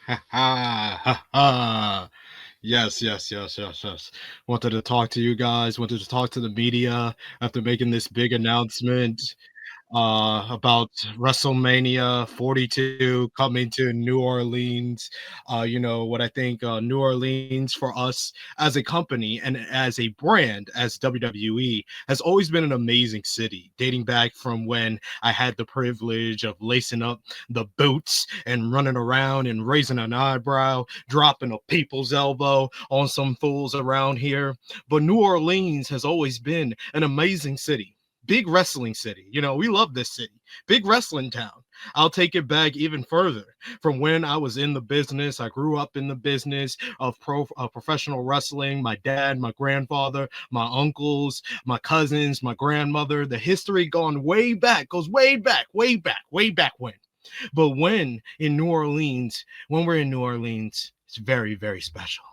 Ha ha ha ha. Yes. Wanted to talk to you guys, wanted to talk to the media after making this big announcement about WrestleMania 42 coming to New Orleans. What I think New Orleans for us as a company and as a brand, as WWE, has always been an amazing city, dating back from when I had the privilege of lacing up the boots and running around and raising an eyebrow, dropping a people's elbow on some fools around here. But New Orleans has always been an amazing city, big wrestling city. We love this city, big wrestling town. I'll take it back even further from when I was in the business. I grew up in the business of professional wrestling. My dad, my grandfather, my uncles, my cousins, my grandmother. The history gone way back, goes way back, way back when. But when we're in New Orleans, it's very, very special.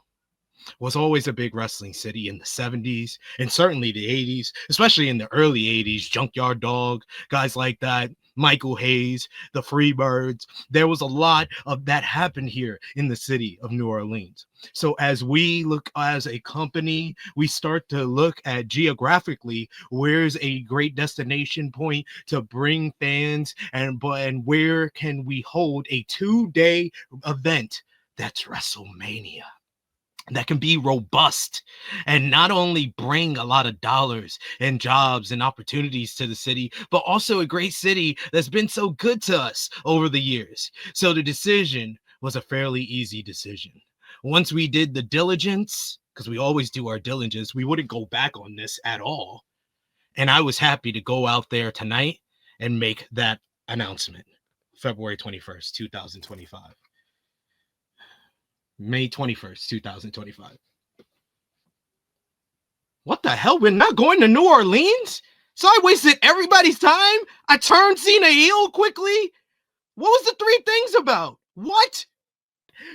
Was always a big wrestling city in the 70s and certainly the 80s, especially in the early 80s. Junkyard Dog, guys like that, Michael Hayes, the Freebirds. There was a lot of that happened here in the city of New Orleans. So as we look as a company, we start to look at geographically where's a great destination point to bring fans and where can we hold a 2-day event that's WrestleMania that can be robust and not only bring a lot of dollars and jobs and opportunities to the city, but also a great city that's been so good to us over the years. So the decision was a fairly easy decision. Once we did the diligence, because we always do our diligence, we wouldn't go back on this at all. And I was happy to go out there tonight and make that announcement. February 21st, 2025. May 21st, 2025. What the hell? We're not going to New Orleans? So I wasted everybody's time? I turned Cena heel quickly? What was the three things about? What?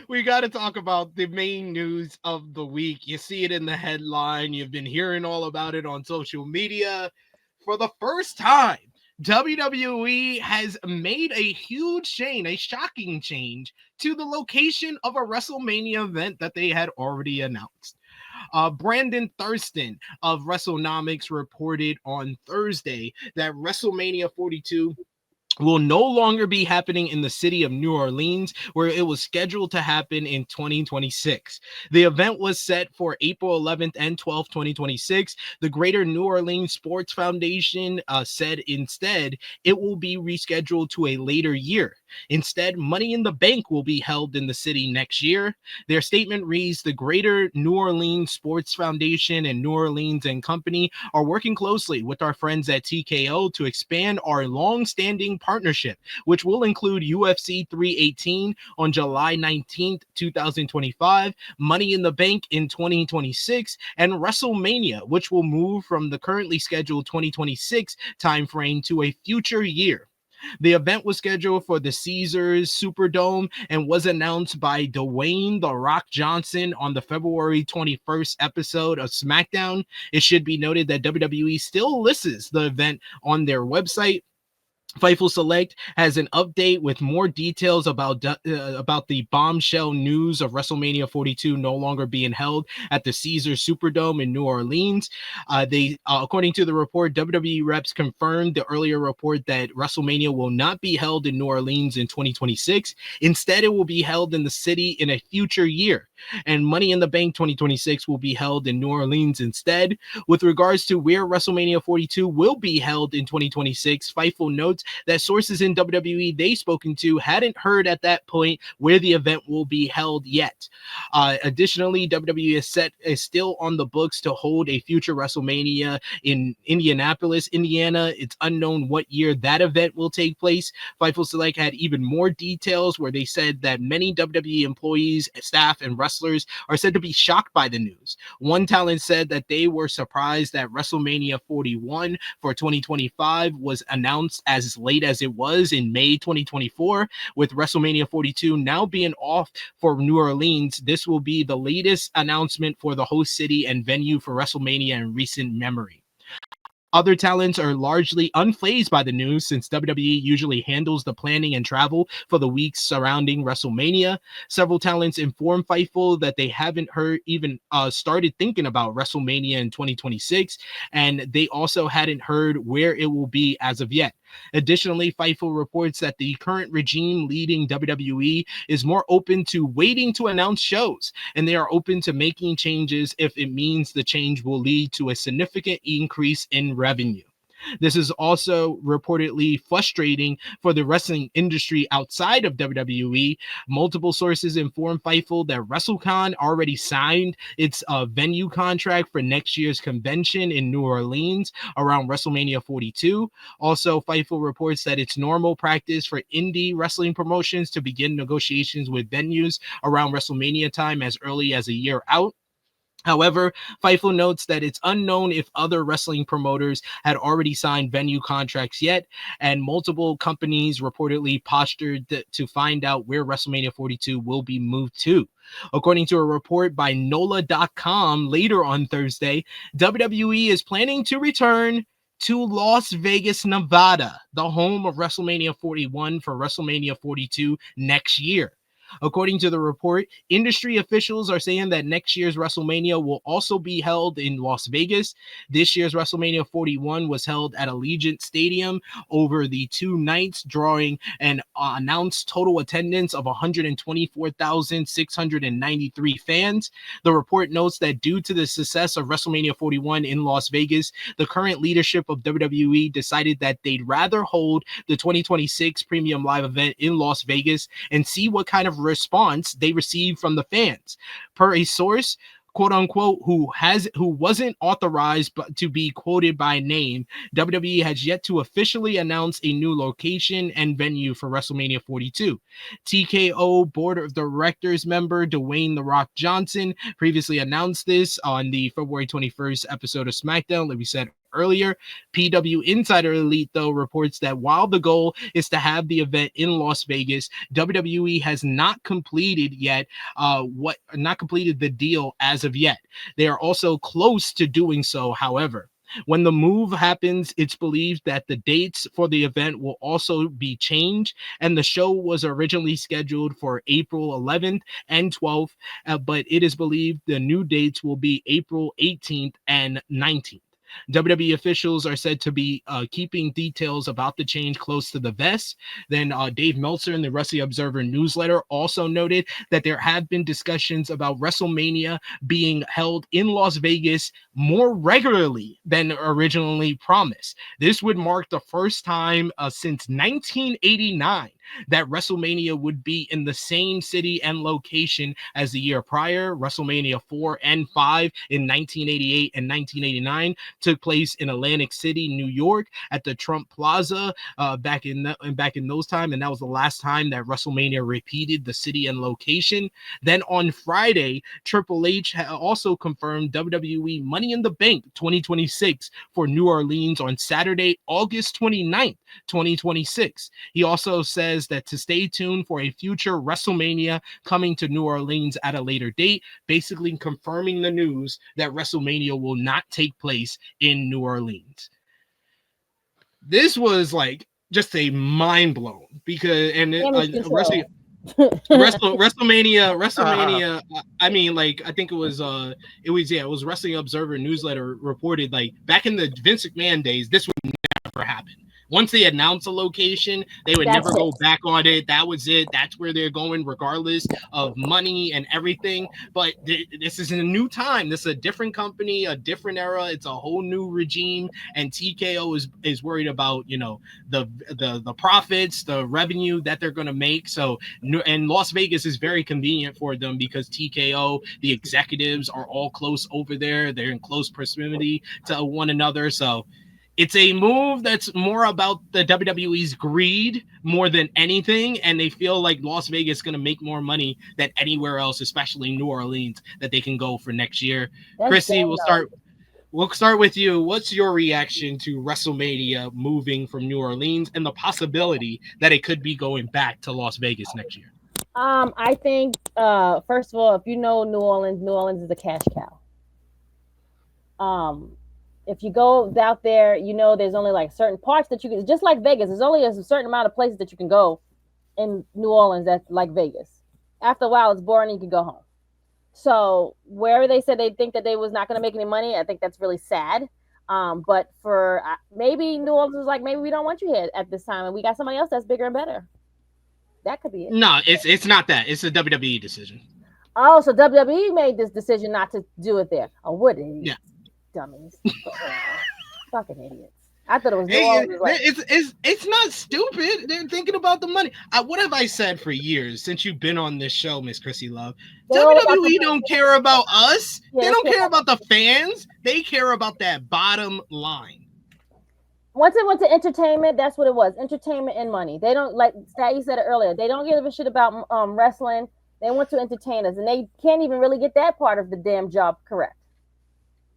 We got to talk about the main news of the week. You see it in the headline. You've been hearing all about it on social media. For the first time, WWE has made a huge change, a shocking change to the location of a WrestleMania event that they had already announced. Brandon Thurston of WrestleNomics reported on Thursday that WrestleMania 42 will no longer be happening in the city of New Orleans, where it was scheduled to happen in 2026. The event was set for April 11th and 12th, 2026. The Greater New Orleans Sports Foundation said instead it will be rescheduled to a later year. Instead, Money in the Bank will be held in the city next year. Their statement reads, the Greater New Orleans Sports Foundation and New Orleans and Company are working closely with our friends at TKO to expand our long-standing partnership, which will include UFC 318 on July 19th, 2025, Money in the Bank in 2026, and WrestleMania, which will move from the currently scheduled 2026 timeframe to a future year. The event was scheduled for the Caesars Superdome and was announced by Dwayne "The Rock" Johnson on the February 21st episode of SmackDown. It should be noted that WWE still lists the event on their website. Fightful Select has an update with more details about the bombshell news of WrestleMania 42 no longer being held at the Caesars Superdome in New Orleans. According to the report, WWE reps confirmed the earlier report that WrestleMania will not be held in New Orleans in 2026. Instead, it will be held in the city in a future year. And Money in the Bank 2026 will be held in New Orleans instead. With regards to where WrestleMania 42 will be held in 2026, Fightful notes that sources in WWE they've spoken to hadn't heard at that point where the event will be held yet. Additionally, WWE is still on the books to hold a future WrestleMania in Indianapolis, Indiana. It's unknown what year that event will take place. Fightful Select had even more details where they said that many WWE employees, staff, and wrestlers are said to be shocked by the news. One talent said that they were surprised that WrestleMania 41 for 2025 was announced as late as it was in May 2024, with WrestleMania 42 now being off for New Orleans. This will be the latest announcement for the host city and venue for WrestleMania in recent memory. Other talents are largely unfazed by the news since WWE usually handles the planning and travel for the weeks surrounding WrestleMania. Several talents informed Fightful that they haven't heard even started thinking about WrestleMania in 2026, and they also hadn't heard where it will be as of yet. Additionally, Fightful reports that the current regime leading WWE is more open to waiting to announce shows, and they are open to making changes if it means the change will lead to a significant increase in revenue. This is also reportedly frustrating for the wrestling industry outside of WWE. Multiple sources inform Fightful that WrestleCon already signed its venue contract for next year's convention in New Orleans around WrestleMania 42. Also, Fightful reports that it's normal practice for indie wrestling promotions to begin negotiations with venues around WrestleMania time as early as a year out. However, Fightful notes that it's unknown if other wrestling promoters had already signed venue contracts yet, and multiple companies reportedly postured to find out where WrestleMania 42 will be moved to. According to a report by NOLA.com later on Thursday, WWE is planning to return to Las Vegas, Nevada, the home of WrestleMania 41 for WrestleMania 42 next year. According to the report, industry officials are saying that next year's WrestleMania will also be held in Las Vegas. This year's WrestleMania 41 was held at Allegiant Stadium over the 2 nights, drawing an announced total attendance of 124,693 fans. The report notes that due to the success of WrestleMania 41 in Las Vegas, the current leadership of WWE decided that they'd rather hold the 2026 premium live event in Las Vegas and see what kind of response they received from the fans. Per a source, quote unquote, who wasn't authorized to be quoted by name, WWE has yet to officially announce a new location and venue for WrestleMania 42. TKO Board of Directors member Dwayne The Rock Johnson previously announced this on the February 21st episode of SmackDown, like we said earlier. PW Insider Elite, though, reports that while the goal is to have the event in Las Vegas, WWE has not completed the deal as of yet. They are also close to doing so, however. When the move happens, it's believed that the dates for the event will also be changed, and the show was originally scheduled for April 11th and 12th, but it is believed the new dates will be April 18th and 19th. WWE officials are said to be keeping details about the change close to the vest. Then Dave Meltzer in the Wrestling Observer newsletter also noted that there have been discussions about WrestleMania being held in Las Vegas more regularly than originally promised. This would mark the first time since 1989 that WrestleMania would be in the same city and location as the year prior. WrestleMania 4 and 5 in 1988 and 1989 took place in Atlantic City, New York, at the Trump Plaza back in those times, and that was the last time that WrestleMania repeated the city and location. Then on Friday, Triple H also confirmed WWE Money in the Bank 2026 for New Orleans on Saturday, August 29th, 2026. He also says that to stay tuned for a future WrestleMania coming to New Orleans at a later date, basically confirming the news that WrestleMania will not take place in New Orleans. This was like just a mind blown because WrestleMania. I mean, like I think it was Wrestling Observer newsletter reported like back in the Vince McMahon days, this would never happen. Once they announce a location, they would never go back on it. That was it. That's where they're going, regardless of money and everything. But this is a new time. This is a different company, a different era. It's a whole new regime, and TKO is worried about the profits, the revenue that they're going to make. So, and Las Vegas is very convenient for them because TKO, the executives are all close over there. They're in close proximity to one another. So it's a move that's more about the WWE's greed more than anything, and they feel like Las Vegas is going to make more money than anywhere else, especially New Orleans, that they can go for next year. Krssi, we'll start with you. What's your reaction to WrestleMania moving from New Orleans and the possibility that it could be going back to Las Vegas next year? I think first of all, if you know New Orleans is a cash cow. If you go out there, there's only like certain parts that you can, just like Vegas, there's only a certain amount of places that you can go in New Orleans that's like Vegas. After a while, it's boring and you can go home. So wherever they said they think that they was not going to make any money, I think that's really sad. But for maybe New Orleans was like, maybe we don't want you here at this time, and we got somebody else that's bigger and better. That could be it. No, it's not that. It's a WWE decision. Oh, so WWE made this decision not to do it there. Oh, what idiots. Yeah. Dummies. Fucking idiots. I thought it was New Hey, Orleans. Like, it's not stupid. They're thinking about the money. What have I said for years since you've been on this show, Miss Krssi Luv? WWE don't care about us. They don't care about the fans. They care about that bottom line. Once it went to entertainment, that's what it was. Entertainment and money. They don't, like Statty said it earlier, they don't give a shit about wrestling. They want to entertain us, and they can't even really get that part of the damn job correct.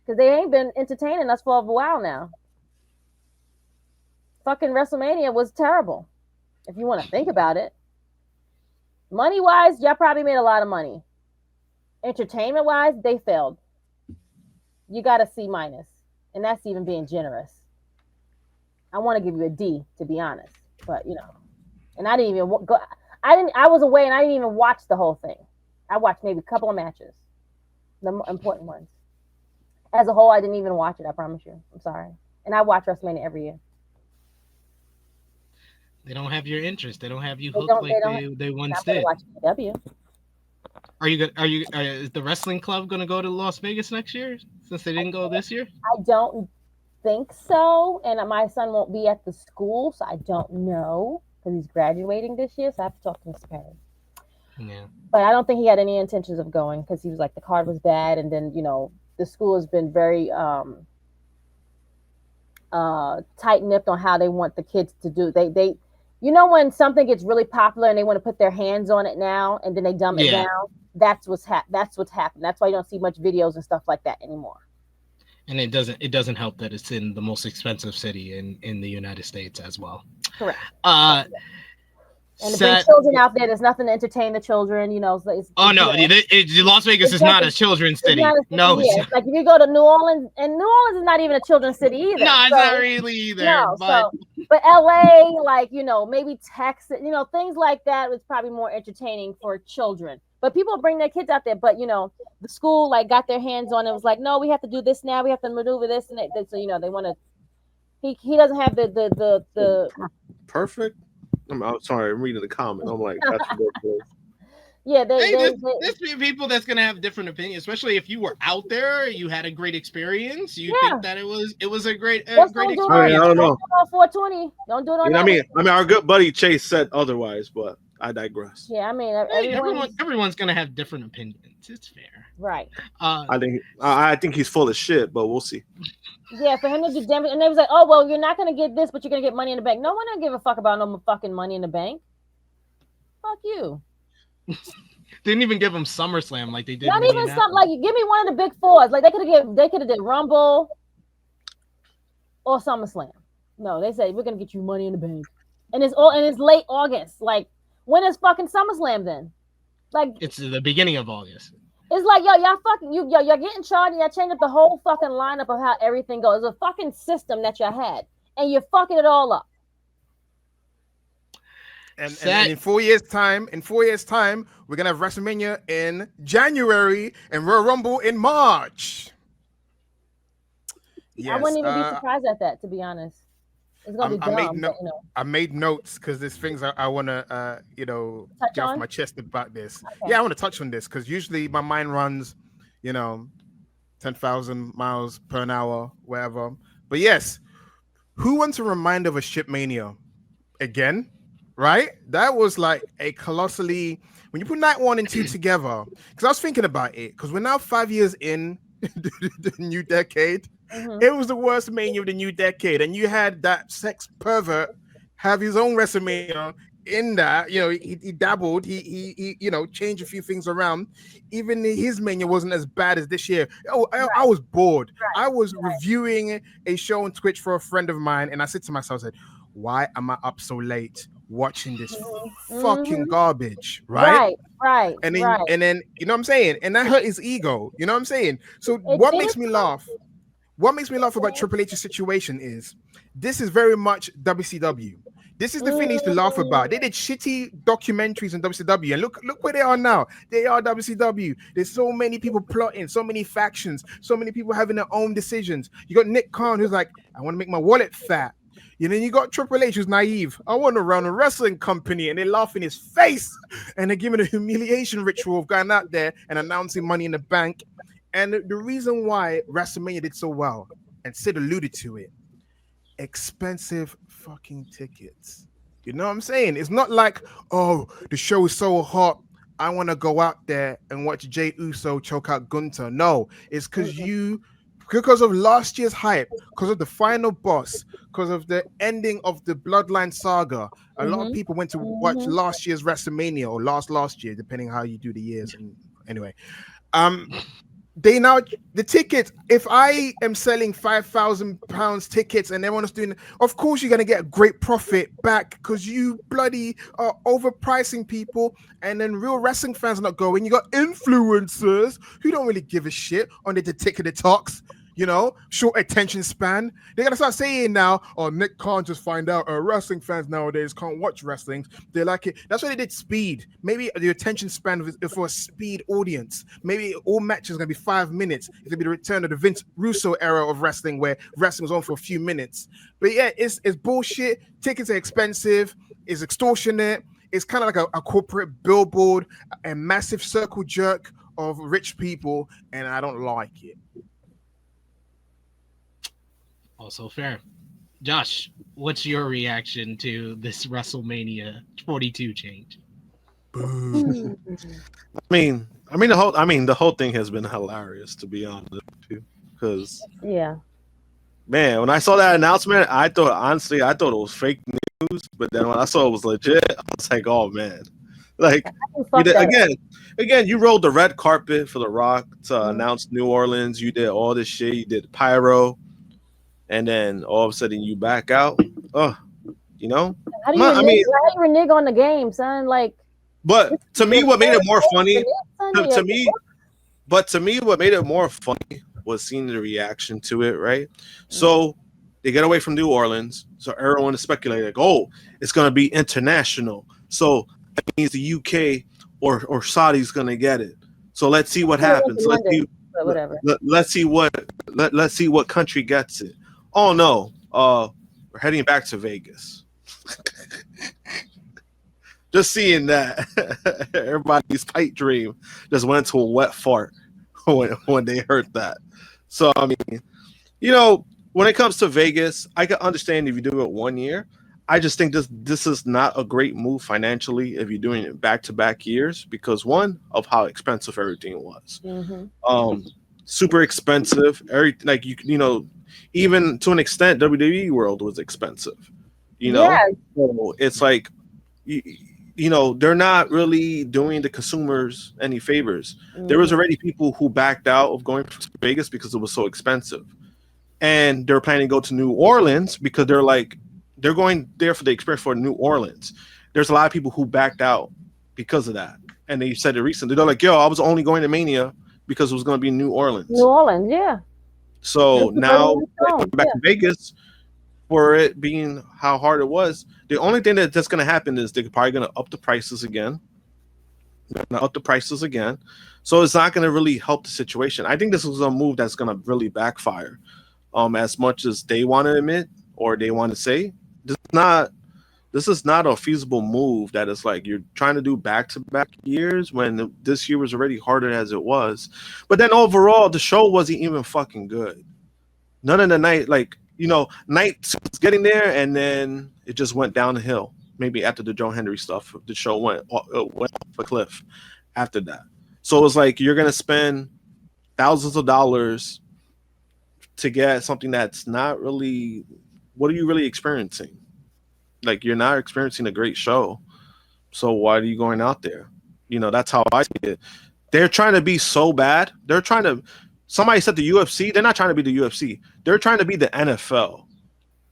Because they ain't been entertaining us for a while now. Fucking WrestleMania was terrible, if you want to think about it. Money-wise, y'all probably made a lot of money. Entertainment-wise, they failed. You got a C-, and that's even being generous. I want to give you a D, to be honest, but and I didn't even go. I was away, and I didn't even watch the whole thing. I watched maybe a couple of matches, the important ones. As a whole, I didn't even watch it. I promise you. I'm sorry. And I watch WrestleMania every year. They don't have your interest. They don't have you hooked they once did. Are you is the wrestling club going to go to Las Vegas next year since they didn't go this year? I don't think so, and my son won't be at the school, so I don't know because he's graduating this year. So I have to talk to Mr. Perry. Yeah, but I don't think he had any intentions of going because he was like the card was bad, and then the school has been very tight-nipped on how they want the kids to do. They when something gets really popular and they want to put their hands on it now and then they dumb it down. That's what's happened. That's why you don't see much videos and stuff like that anymore. And it doesn't help that it's in the most expensive city in the United States as well. Correct. And to bring children out there, there's nothing to entertain the children, So Las Vegas is not a children's city. No, it's like if you go to New Orleans, and New Orleans is not even a children's city either. No, it's not really either. No, but LA, maybe Texas, things like that was probably more entertaining for children. But people bring their kids out there. But the school got their hands on it. Was like, no, we have to do this now. We have to maneuver this and that. So they want to. He doesn't have the perfect. I'm sorry, I'm reading the comment. I'm like, that's ridiculous. Yeah, there's people that's gonna have different opinions, especially if you were out there, you had a great experience. You think that it was a great experience. I don't know. 420. Don't do it on. I mean, our good buddy Chase said otherwise, but I digress. Yeah, I mean, everyone's gonna have different opinions. It's fair, right? I think he's full of shit, but we'll see. Yeah, for him to do damage, and they was like, "Oh well, you're not gonna get this, but you're gonna get money in the bank." No one don't give a fuck about no fucking money in the bank. Fuck you. Didn't even give him SummerSlam like they did. Not even something like give me one of the big fours. Like they could have did Rumble or SummerSlam. No, they say we're gonna get you money in the bank, and it's late August. Like when is fucking SummerSlam then? Like it's the beginning of August. It's like y'all fucking y'all getting charged and y'all change up the whole fucking lineup of how everything goes. It's a fucking system that y'all had, and you're fucking it all up. And in 4 years' time, we're gonna have WrestleMania in January and Royal Rumble in March. Yes, I wouldn't even be surprised at that, to be honest. It's gonna be dumb. I made notes because there's things I want to get off my chest about this. Okay. Yeah, I want to touch on this because usually my mind runs, 10,000 miles per hour, wherever. But yes, who wants a reminder of a Shipmania again? Right? That was like a colossally when you put night 1 and 2 together. Because I was thinking about it because we're now 5 years in the new decade. Mm-hmm. It was the worst Mania of the new decade, and you had that sex pervert have his own WrestleMania in that. He dabbled, he changed a few things around. Even his Mania wasn't as bad as this year. I was bored. Right. I was reviewing a show on Twitch for a friend of mine, and I said to myself, why am I up so late watching this fucking garbage? Right. And then you know what I'm saying? And that hurt his ego. You know what I'm saying? So what makes me laugh? what makes me laugh about Triple H's situation is this is very much WCW. This is the thing they used to laugh about. They did shitty documentaries on WCW, and look where they are now. They are WCW. There's so many people plotting, so many factions, so many people having their own decisions. You got Nick Khan, who's like, I want to make my wallet fat. And then you got Triple H, who's naive. I want to run a wrestling company, and they laugh in his face, and they're giving a humiliation ritual of going out there and announcing Money in the Bank. And the reason why WrestleMania did so well, and Sid alluded to it, expensive fucking tickets. You know what I'm saying? It's not like, oh, the show is so hot, I want to go out there and watch Jey Uso choke out Gunther. No, it's because of last year's hype, because of the final boss, because of the ending of the Bloodline saga. A lot of people went to watch last year's WrestleMania or last year, depending how you do the years. And anyway, the tickets, if I am selling £5,000 tickets and everyone's doing, of course you're going to get a great profit back because you bloody are overpricing people, and then real wrestling fans are not going. You got influencers who don't really give a shit on the ticket talks, short attention span. They're going to start saying now, oh, Nick can't just find out wrestling fans nowadays can't watch wrestling. They like it. That's why they did Speed. Maybe the attention span is for a Speed audience. Maybe all matches are going to be 5 minutes. It's going to be the return of the Vince Russo era of wrestling where wrestling was on for a few minutes. But yeah, it's bullshit. Tickets are expensive. It's extortionate. It's kind of like a corporate billboard, a massive circle jerk of rich people, and I don't like it. Also fair. Josh, what's your reaction to this WrestleMania 42 change? I mean the whole thing has been hilarious, to be honest with you, because man, when I saw that announcement, I thought it was fake news, but then when I saw it was legit, I was like, oh man, like again, you rolled the red carpet for The Rock to announce New Orleans. You did all this shit. You did pyro. And then all of a sudden you back out. Oh, How do you renege on the game, son? Like, but to me, what made it more funny, what made it more funny was seeing the reaction to it, right? So they get away from New Orleans. So everyone is speculating, like, oh, it's going to be international. So that means the UK or Saudi's going to get it. So let's see what happens. Let's see what country gets it. Oh no, we're heading back to Vegas. Just seeing that, everybody's pipe dream just went into a wet fart when they heard that. So I mean, when it comes to Vegas, I can understand if you do it 1 year. I just think this is not a great move financially if you're doing it back-to-back years, because one, of how expensive everything was. Super expensive. Even to an extent, WWE World was expensive. So it's like, they're not really doing the consumers any favors. There was already people who backed out of going to Vegas because it was so expensive, and they're planning to go to New Orleans because they're going there for the experience for New Orleans. There's a lot of people who backed out because of that, and they said it recently. They're like, "Yo, I was only going to Mania because it was going to be New Orleans." New Orleans, yeah. So now back to Vegas, for it being how hard it was, the only thing that's going to happen is they're probably going to up the prices again. So it's not going to really help the situation. I think this is a move that's going to really backfire. As much as they want to admit or they want to say, this is not a feasible move. That is like you're trying to do back-to-back years when this year was already harder as it was. But then overall, the show wasn't even fucking good. None of the night, night was getting there, and then it just went down the hill. Maybe after the Joe Henry stuff, the show went off a cliff after that. So it was like you're going to spend thousands of dollars to get something that's not really, what are you really experiencing? Like, you're not experiencing a great show. So why are you going out there? That's how I see it. They're trying to be so bad. Somebody said the UFC, they're not trying to be the UFC. They're trying to be the NFL.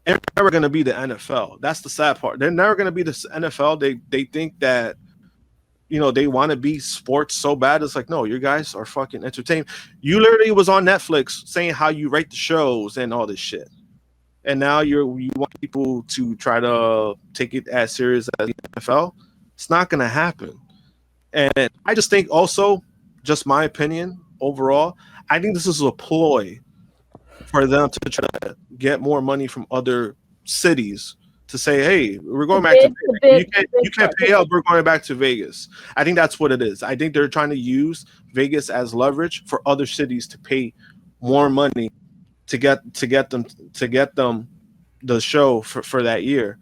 They're never going to be the NFL. That's the sad part. They're never going to be the NFL. They think that they want to be sports so bad. It's like, no, you guys are fucking entertainment. You literally was on Netflix saying how you rate the shows and all this shit. And now you want people to try to take it as serious as the NFL. It's not going to happen. And I just think also, just my opinion overall, I think this is a ploy for them to try to get more money from other cities to say, hey, we're going back to Vegas. You can't pay up. We're going back to Vegas. I think that's what it is. I think they're trying to use Vegas as leverage for other cities to pay more money to get them the show for that year.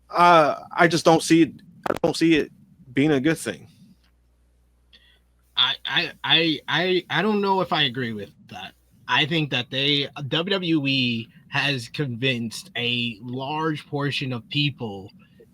I just don't see it. I don't see it being a good thing. I don't know if I agree with that. I think that WWE has convinced a large portion of people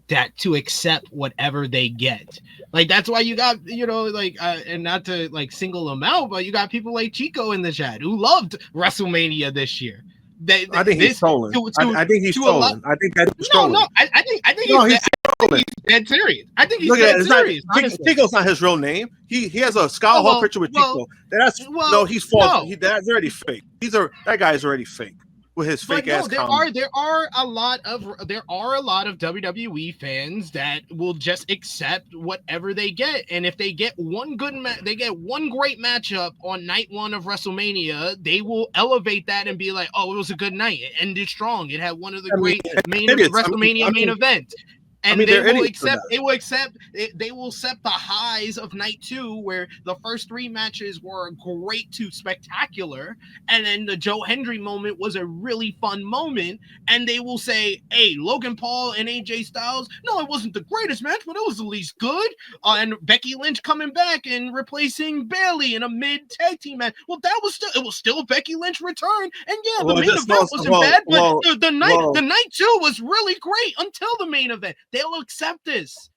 that to accept whatever they get. Like, that's why you got, and not to like single them out, but you got people like Chico in the chat who loved WrestleMania this year. I think he's trolling. I think he's trolling. I think that he's trolling. No, I think he's dead serious. I think he's dead serious. Chico's not his real name. He has a Scout Hall picture with Chico. He's false. No. That's already fake. That guy is already fake with his fake ass. There are a lot of WWE fans that will just accept whatever they get, and if they get one great matchup on night one of WrestleMania, they will elevate that and be like, "Oh, it was a good night. It ended strong. It had one of the great WrestleMania main events." And they will accept the highs of night two, where the first three matches were great to spectacular, and then the Joe Hendry moment was a really fun moment, and they will say, hey, Logan Paul and AJ Styles, no, it wasn't the greatest match, but it was at least good. And Becky Lynch coming back and replacing Bayley in a mid tag team match. Well, it was still a Becky Lynch return, and the main event wasn't bad, but the night two was really great until the main event. They'll accept this.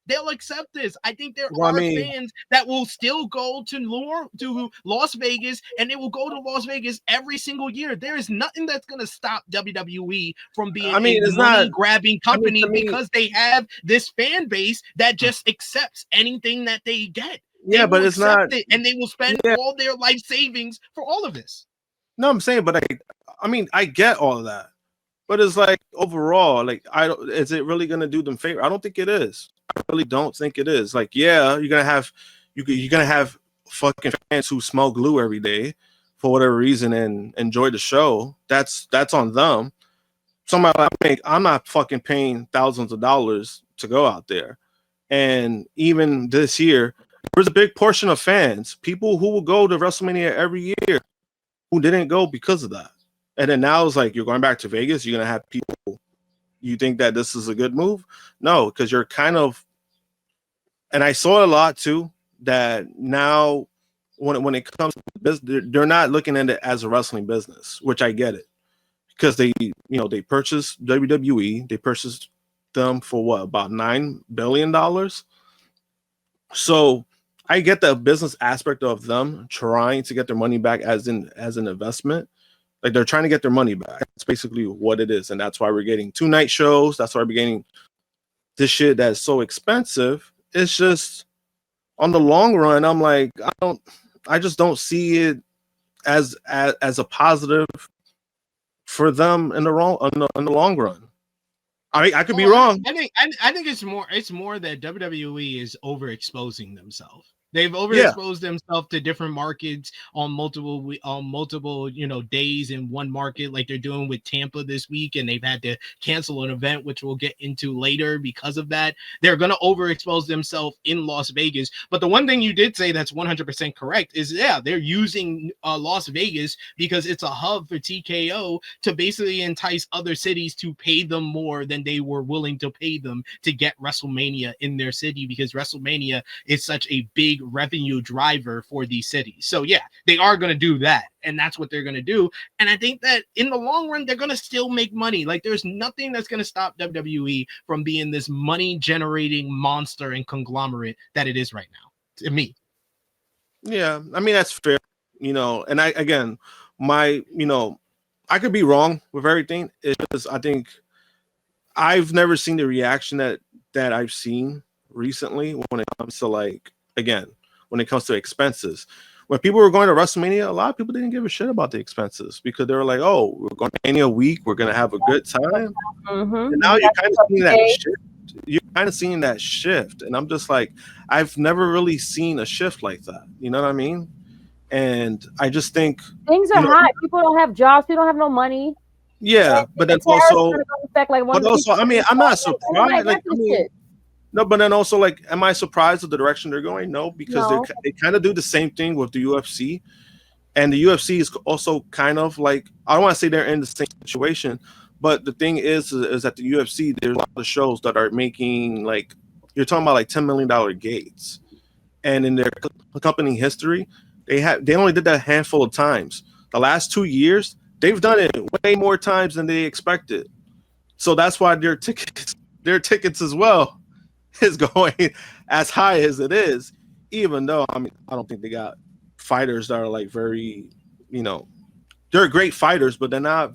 I think there are fans that will still go to Las Vegas, and they will go to Las Vegas every single year. There is nothing that's going to stop WWE from being a money-grabbing company because they have this fan base that just accepts anything that they get. Yeah, but it's not. And they will spend all their life savings for all of this. No, I'm saying, but I get all of that. But it's like overall, is it really gonna do them favor? I don't think it is. I really don't think it is. Like, yeah, you're gonna have fucking fans who smell glue every day for whatever reason and enjoy the show. That's on them. Somebody like I'm not fucking paying thousands of dollars to go out there. And even this year, there's a big portion of fans, people who will go to WrestleMania every year, who didn't go because of that. And then now it's like, you're going back to Vegas. You're going to have people. You think that this is a good move? No, because you're kind of, and I saw a lot too, that now when it comes to business, they're not looking at it as a wrestling business, which I get it. Because they purchased WWE. They purchased them for what, about $9 billion? So I get the business aspect of them trying to get their money back as an investment. Like, they're trying to get their money back. That's basically what it is. And that's why we're getting 2-night shows. That's why we're getting this shit that's so expensive. It's just, on the long run, I'm like, I just don't see it as a positive for them in the long run. I could be wrong. I think it's more that WWE is overexposing themselves. They've overexposed themselves to different markets on multiple days in one market, like they're doing with Tampa this week, and they've had to cancel an event, which we'll get into later because of that. They're going to overexpose themselves in Las Vegas. But the one thing you did say that's 100% correct is, they're using Las Vegas because it's a hub for TKO to basically entice other cities to pay them more than they were willing to pay them to get WrestleMania in their city, because WrestleMania is such a big revenue driver for these cities. So they are going to do that, and that's what they're going to do. And I think that in the long run, they're going to still make money. Like, there's nothing that's going to stop WWE from being this money generating monster and conglomerate that it is right now, to me. Yeah, I mean, that's fair, and I could be wrong with everything. It's just, I think I've never seen the reaction that I've seen recently when it comes to when it comes to expenses. When people were going to WrestleMania, a lot of people didn't give a shit about the expenses because they were like, "Oh, we're going to Mania week, we're gonna have a good time." Mm-hmm. And now you're kind of seeing that shift. You're kind of seeing that shift, and I'm just like, I've never really seen a shift like that. You know what I mean? And I just think things are hot. People don't have jobs. People don't have no money. Yeah, but then also, I mean, I'm not surprised. No, but then also, am I surprised at the direction they're going? No, because they kind of do the same thing with the UFC, and the UFC is also kind of like, I don't want to say they're in the same situation, but the thing is that the UFC, there's a lot of shows that are making you're talking about $10 million gates, and in their company history, they only did that a handful of times. The last 2 years, they've done it way more times than they expected. So that's why their tickets as well is going as high as it is, even though, I mean, I don't think they got fighters that are very, they're great fighters, but they're not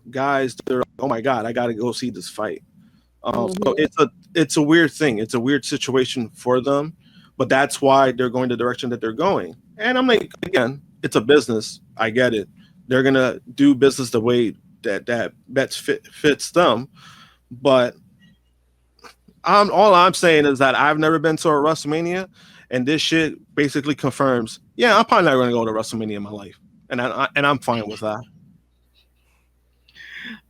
guys that are, oh my God, I got to go see this fight. So it's a weird thing. It's a weird situation for them, but that's why they're going the direction that they're going. And I'm like, again, it's a business. I get it. They're going to do business the way that bets fits them. But all I'm saying is that I've never been to a WrestleMania, and this shit basically confirms, yeah, I'm probably not going to go to WrestleMania in my life. And I'm fine with that.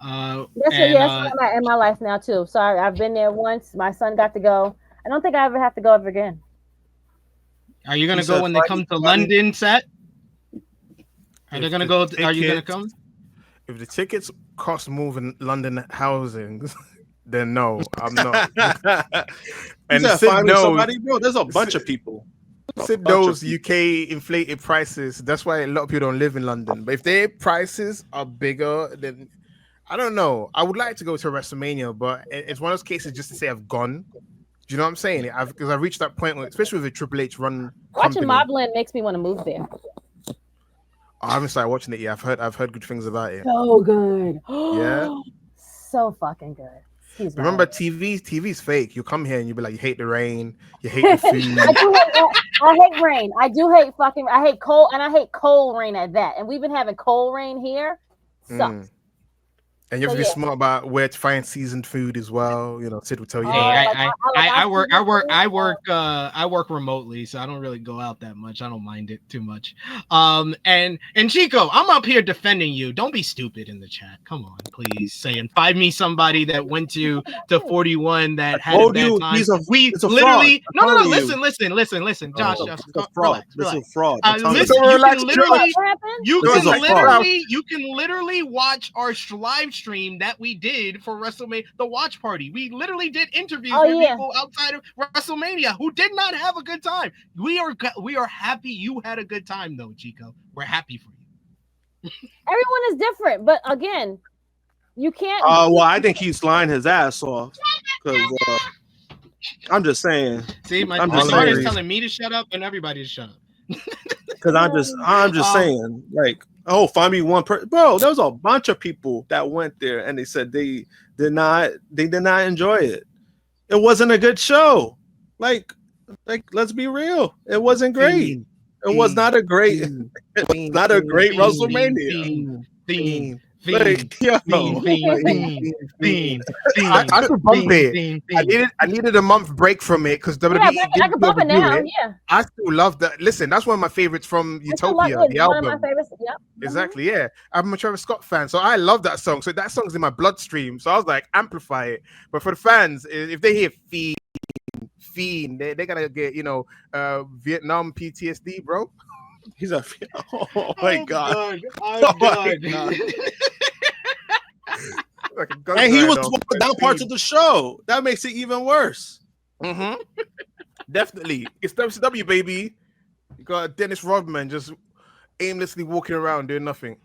In my life now too. Sorry, I've been there once. My son got to go. I don't think I ever have to go ever again. Are you gonna go when they come to London, Sat? Are they gonna go? Are you gonna come? If the tickets cost more than London housings, then no, I'm not. And Sid knows, somebody, bro, there's a bunch of people. Sid knows UK inflated prices. That's why a lot of people don't live in London. But if their prices are bigger, then I don't know. I would like to go to WrestleMania, but it's one of those cases just to say I've gone. Do you know what I'm saying? Because I've reached that point, especially with a Triple H run. Watching Mobland makes me want to move there. I haven't started watching it yet. I've heard good things about it. So good. Yeah. So fucking good. Remember, TV's fake. You come here and you be like, you hate the rain, you hate the food. I hate rain. I hate cold, and I hate cold rain at that. And we've been having cold rain here. Sucks. And you have to be smart about where to find seasoned food as well. Sid will tell you. I work remotely, so I don't really go out that much. I don't mind it too much. And Chico, I'm up here defending you. Don't be stupid in the chat. Come on, please. Find me somebody that went to 41 that had a bad time. It's a literally fraud. Listen. Josh, it's a fraud. It's a fraud. You can literally watch our live stream that we did for WrestleMania, the watch party. We literally did interviews with people outside of WrestleMania who did not have a good time. We are happy you had a good time, though, Chico. We're happy for you. Everyone is different, but again, you can't. Well, I think he's lying his ass off. Because I'm just saying. See, my son is telling me to shut up and everybody to shut up. Because I'm just saying, find me one person. Bro, there was a bunch of people that went there and they said they did not enjoy it. It wasn't a good show. Let's be real. It wasn't great. It was not a great WrestleMania. I could bump it. I needed a month break from it because WWE. I can bump it now. Yeah, I still love that. Listen, that's one of my favorites from Utopia, the album. One of my favorites. Yep. Exactly. Yeah, I'm a Travis Scott fan, so I love that song. So that song's in my bloodstream. So I was like, amplify it. But for the fans, if they hear Fiend, they're gonna get Vietnam PTSD, bro. He's a oh my god. And he was walking down parts of the show. That makes it even worse. Definitely. It's WCW, baby. You got Dennis Rodman just aimlessly walking around doing nothing.